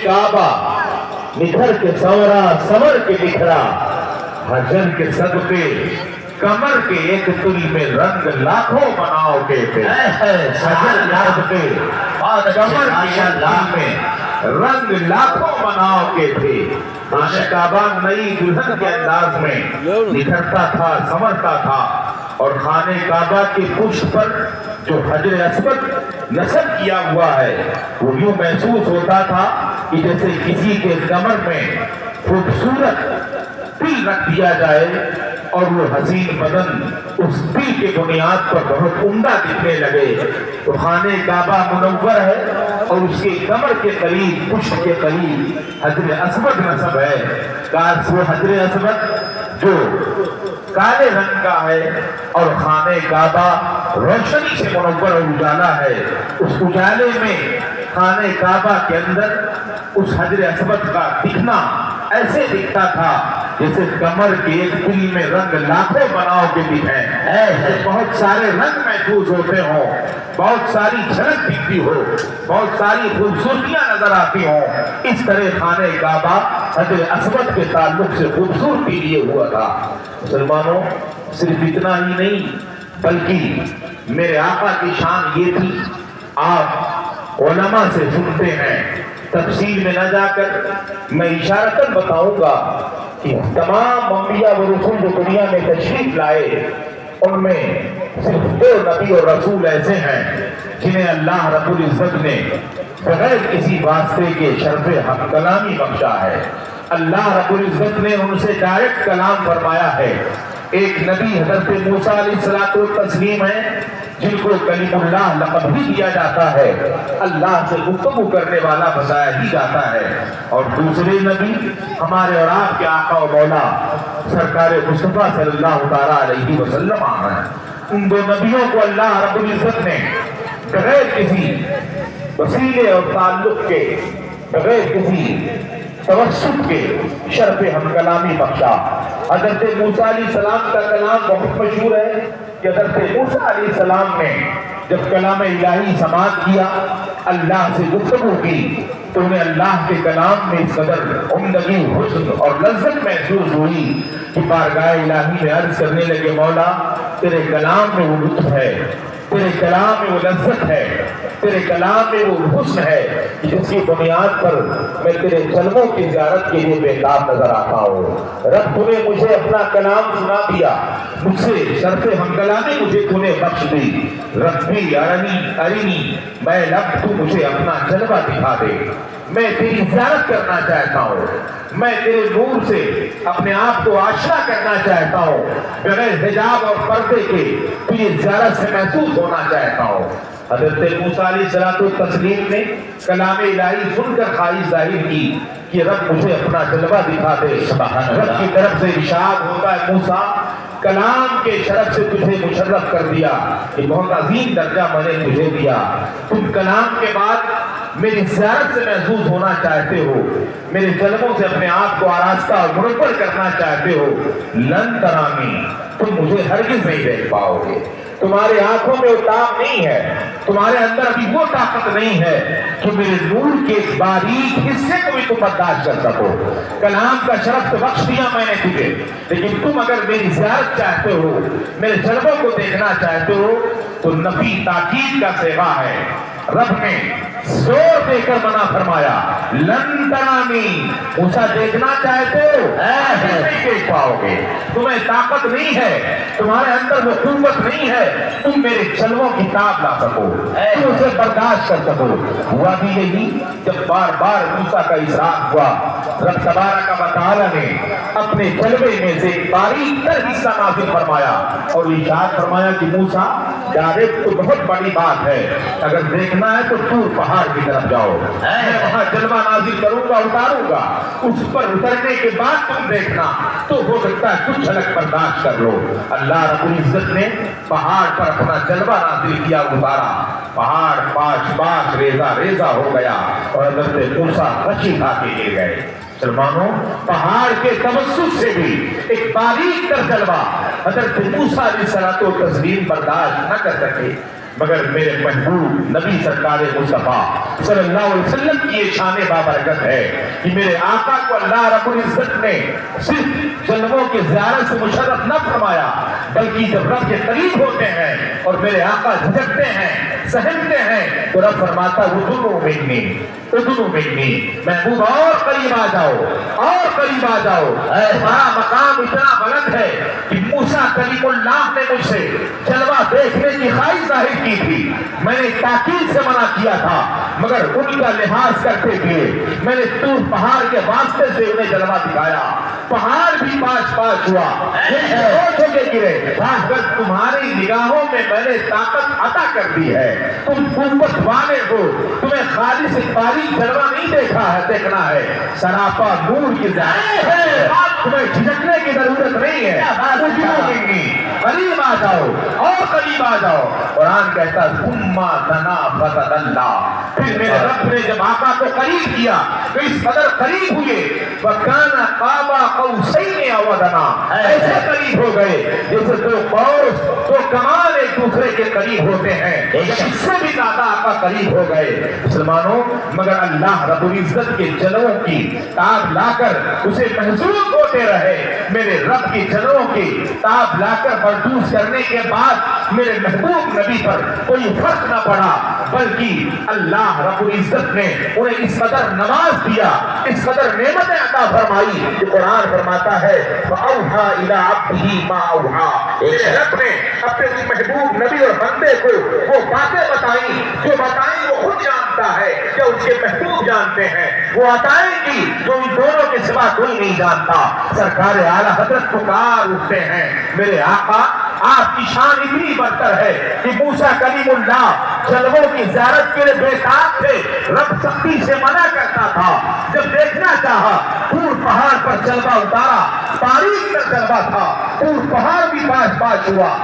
کعبہ نکھر کے سورا سمر کے بکھرا حجر کے صدقے کمر کے ایک تل میں رنگ لاکھوں بناؤ کے تھے حجر کے صدقے کمر کے ایک تل میں رنگ لاکھوں بناؤ کے تھے خانہ کعبہ نئی دلہن کے انداز میں نکھرتا تھا سمرتا تھا اور خانہ کعبہ کے پشت پر جو حجر اسود نصب کیا ہوا ہے وہ یوں محسوس ہوتا تھا کہ جیسے کسی کے کمر میں خوبصورت تل رکھ دیا جائے اور وہ حسین بدن اس تل کے بنیاد پر بہت عمدہ دکھنے لگے تو خانہ کعبہ منور ہے اور اس کے کمر کے قریب پشت کے قریب حجر اسود نصب ہے کاش وہ حجر اسود جو کالے رنگ کا ہے اور خانہ کعبہ روشنی سے منور اور اجالا ہے اس اجالے میں خانہ کعبہ کے اندر اس حجر اسود کا دکھنا ایسے دکھتا تھا جیسے کمر کے ایک تل میں رنگ لاکھوں بناؤ کے دکھیں بہت سارے رنگ محفوظ ہوتے ہوں بہت ساری جھلک دکھتی ہو بہت ساری خوبصورتیاں نظر آتی ہوں اس طرح خانہ کعبہ حجر اسود کے تعلق سے خوبصورتی لیے ہوا تھا مسلمانوں صرف اتنا ہی نہیں بلکہ میرے آقا کی شان یہ تھی آپ علماء سے سنتے ہیں تفصیل میں نہ جا کر میں اشارتاً بتاؤں گا کہ تمام انبیاء و رسول جو دنیا میں تشریف لائے ان میں صرف 2 نبی اور رسول ایسے ہیں جنہیں اللہ رب العزت نے بغیر کسی واسطے کے شرف حق کلامی بخشا ہے اللہ رب العزت نے ان سے ڈائریکٹ کلام فرمایا ہے ایک نبی حضرت موسیٰ علیہ السلام ہے جن کو کلیم اللہ لقب بھی دیا جاتا ہے اللہ سے گفتگو کرنے والا بتایا ہی جاتا ہے اور دوسرے نبی ہمارے اور آپ کے آقا و مولا سرکار مصطفیٰ صلی اللہ تعالیٰ علیہ وسلم ہیں ان 2 نبیوں کو اللہ رب العزت نے بغیر کسی وسیلے اور تعلق کے بغیر کسی توسط کے شرف ہم کلامی بخشا حضرت موسیٰ علیہ السلام کا کلام بہت مشہور ہے کہ حضرت موسیٰ علیہ السلام نے جب کلام الہی سماعت کیا اللہ سے گفتگو کی تو انہیں اللہ کے کلام میں اس قدر عمدگی حسن اور لذت محسوس ہوئی کہ بارگاہ الہی میں عرض کرنے لگے مولا تیرے کلام میں وہ لطف ہے تیرے کلام میں وہ لذت ہے تیرے کلام میں وہ حسن ہے جس کی بنیاد پر میں تیرے جلووں کی زیارت کے لیے بےتاب نظر آتا ہوں رب تو نے مجھے اپنا کلام سنا دیا مجھ سے شرف ہم کلامی مجھے تو نے بخش دی ربی ارنی میں لب تو مجھے اپنا جلوہ دکھا دے میں تیری زیارت کرنا چاہتا ہوں میں تیرے نور سے اپنے آپ کو آشنا کرنا چاہتا ہوں بغیر حجاب اور پردے کے تجھے زیارت سے محسوس ہونا چاہتا ہوں حضرت موسیٰ علیہ السلام نے کلام الہی سن کر خواہش ظاہر کی کہ رب مجھے اپنا جلوہ دکھا دے رب کی طرف سے ارشاد ہوتا ہے موسیٰ کلام کے شرف سے تجھے مشرف کر دیا کہ بہت عظیم درجہ میں نے تجھے دیا تم کلام کے بعد میری زیارت سے محسوس ہونا چاہتے ہو میرے جلووں سے اپنے آپ کو آراستہ اور منور کرنا چاہتے ہو لن ترانی تم مجھے ہرگز نہیں دیکھ پاؤ گے تمہارے آنکھوں میں اتاب نہیں ہے تمہارے اندر ابھی وہ طاقت نہیں ہے کہ میرے نور کے باریک حصے کو بھی تم برداشت کر سکو کلام کا شرف تو بخش دیا میں نے تجھے لیکن تم اگر میری زیارت چاہتے ہو میرے جلووں کو دیکھنا چاہتے ہو تو نفی تاکید کا صیغہ ہے رب نے زور دے کر منع فرمایا لن ترانی موسیٰ دیکھنا چاہتے ہو نہیں دیکھ پاؤ گے تمہیں طاقت نہیں ہے تمہارے اندر وہ قوت نہیں ہے تم میرے جلووں کی تاب لا سکو تم اسے برداشت کر سکو ہوا بھی یہی جب بار بار موسیٰ کا اصرار ہوا رب تبارک و تعالی نے اپنے جلوے میں سے باریک تر حصہ نازل فرمایا اور ارشاد فرمایا کہ موسیٰ ڈائریکٹ تو بہت بڑی بات ہے اگر دیکھنا ہے تو دور پہاڑ کی طرف جاؤ میں وہاں جلوہ نازل کروں گا اتاروں گا اس پر اترنے کے بعد تم دیکھنا تو ہو سکتا ہے کچھ جھلک برداشت کر لو اللہ رب العزت نے پہاڑ پر اپنا جلوہ نازل کیا اتارا پہاڑ پاش پاش ریزہ ریزہ ہو گیا اور حضرت موسیٰ خشی کھا کے گر گئے مسلمانوں پہاڑ کے توسط سے بھی ایک باریک تر جلوہ حضرت موسیٰ علیہ السلام برداشت نہ کر سکے مگر میرے محبوب نبی سرکار مصطفیٰ صلی اللہ علیہ وسلم کی یہ شان بابرکت ہے کہ میرے آقا کو اللہ رب العزت نے صرف جنموں کے زیارت سے مشرف نہ فرمایا، بلکہ جب رب کے قریب ہوتے ہیں اور میرے آقا جھجکتے ہیں، سہمتے ہیں، تو رب فرماتا ادنو منی، ادنو منی، محبوب اور قریب آ جاؤ، اور قریب آ جاؤ۔ ہمارا مقام اتنا بلند ہے کہ موسیٰ کلیم اللہ نے مجھ سے جلوہ دیکھنے کی خواہش ظاہر کی تھی، میں نے تاکید سے منع کیا تھا، مگر ان کا لحاظ کرتے ہوئے میں نے طور پہاڑ کے واسطے سے انہیں جلوہ دکھایا، پہاڑ بھی پاش پاش ہوا، ہوش ہو کے گرے۔ اگر تمہاری نگاہوں میں میں نے طاقت عطا کر دی ہے، تم قوت والے ہو، تمہیں خالص باریک جلوہ نہیں دیکھنا ہے، سراپا نور کی ذات ہے، تمہیں جھجکنے کی ضرورت نہیں ہے، قریب آ جاؤ اور قریب آ جاؤ۔ قرآن کہتا ثم دنا فتدلی، پھر میرے رب نے جب آقا کو قریب کیا تو اس قدر قریب ہوئے وَكَانَ قَابَ قَوْسَيْنِ أَوْ أَدْنَىٰ، ایسے قریب ہو گئے جیسے دو قوس، دو کمان ایک دوسرے کے قریب ہوتے ہیں، اس سے بھی زیادہ آقا قریب ہو گئے۔ مسلمانوں، مگر اللہ رب العزت کے جلووں کی تاب لا کر اسے محسوس ہوتے رہے، میرے رب کی جلووں کی تاب لا کر محسوس کرنے کے بعد میرے محبوب نبی پر کوئی فرق نہ پڑا، بلکہ اللہ رب العزت نے انہیں اس قدر نواز دیا، اس قدر نعمتیں عطا فرمائی کہ قرآن فرماتا ہے فَأَوْحَىٰ إِلَىٰ عَبْدِهِ مَا أَوْحَىٰ، میرے رب نے اپنے محبوب نبی اور بندے کو وہ باتیں بتائیں جو بتائیں وہ خود جانتا ہے، کہ اس کے محبوب جانتے ہیں، وہ عطائیں گی جو ان دونوں کے سوا کوئی نہیں جانتا۔ سرکار اعلیٰ حضرت پکار اٹھتے ہیں، میرے آقا آپ کی شان اتنی برتر ہے کہ موسیٰ کلیم اللہ جلووں کی زیارت کے لیے بے تاب تھے، رب سختی سے منع کرتا تھا، جب دیکھنا چاہا طور پہاڑ پر جلوہ اتارا، باریک تر جلوہ تھا، طور پہاڑ بھی پاش پاش ہوا۔